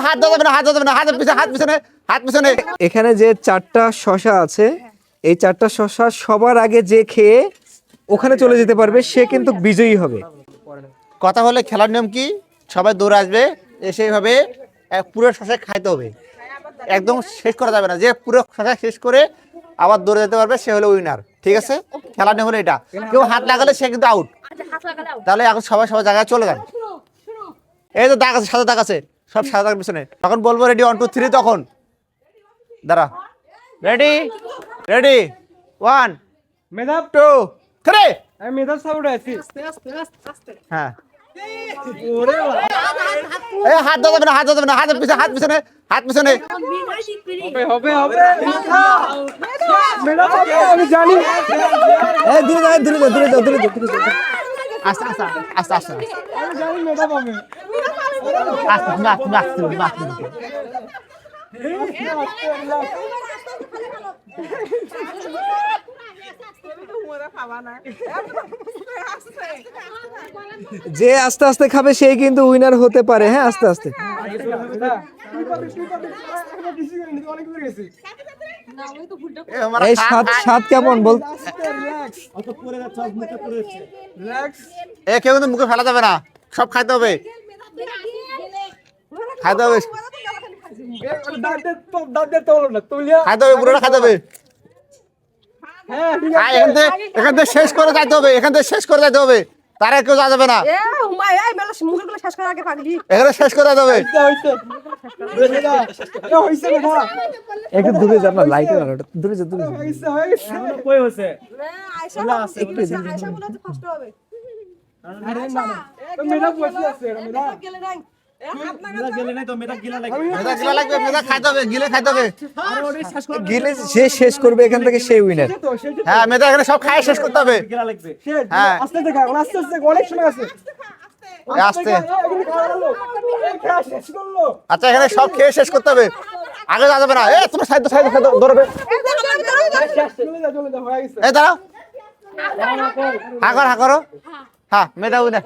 হাত দেবে না, হাত দেবে না, হাত পিছনে, হাত পিছনে। এখানে যে 4টা শশা আছে, এই 4টা শশা সবার আগে যে খেয়ে ওখানে চলে যেতে পারবে সে কিন্তু বিজয়ী হবে। কথা হলে খেলার নিয়ম কি, সবাই দৌড়ে আসবে, এসে এইভাবে পুরো শশা খাইতে হবে, একদম শেষ করা যাবে না। যে পুরো শশা শেষ করে আবার দৌড়ে যেতে পারবে সে হলো উইনার, ঠিক আছে? খেলার নিয়ম হলো এটা, কেউ হাত লাগালে সে কিন্তু আউট। তাহলে এখন সবাই সবার জায়গায় চলে যান। এই তো দাগ আছে, সাদা দাগ আছে, সব সাদা দাগের পিছনে। তখন বলবো রেডি 1 2 3, তখন দাঁড়া, রেডি রেডি 1 মেধাব 2 3। আমি মেধাব সাউন্ড আছি। হ্যাঁ, ওরে এই হাত দেবে না, হাত দেবে না, হাত পিছনে, হাত পিছনে। হবে হবে মেধাব আমি জানি। এই দূরে যাও, দূরে যাও, দূরে যাও, দূরে যাও, দূরে যাও। আস্তে আস্তে আস্তে আস্তে আমি জানি মেধাব হবে। আস্তে আস্তে। যে আস্তে আস্তে খাবে সেই কিন্তু উইনার হতে পারে। হ্যাঁ, আস্তে আস্তে। এই স্বাদ কেমন বল? এ কেউ কিন্তু মুখে ফেলা যাবে না, সব খাইতে হবে, খাইতে হবে, খাইতে হবে, পুরোটা খাইতে হবে। এখান থেকে শেষ করে যাইতে হবে, এখান থেকে শেষ করে যাইতে হবে, তারা কেউ যাওয়া যাবে না, এখানে শেষ করে যাইতে হবে। একটু দূরে যান না, লাইটের আলোটা দূরে যাও, দূরে যাও। মেধা গিলা লাগবে, মেধা খাইতে হবে, গিলে খাইতে হবে। গিলে যে শেষ করবে এখান থেকে সেই উইনার। হ্যাঁ, মেধা এখানে সব খাই শেষ করতে হবে। হ্যাঁ, আস্তে দেখা, আস্তে আস্তে অনেক সময় আছে। আস্তে। আচ্ছা, এখানে সব খেয়ে শেষ করতে হবে, আগে যাওয়া যাবে না। এ তুমি সাইড দৌড়বে, এই দাঁড়াও, হা করো, হ্যাঁ মেধা উইনার।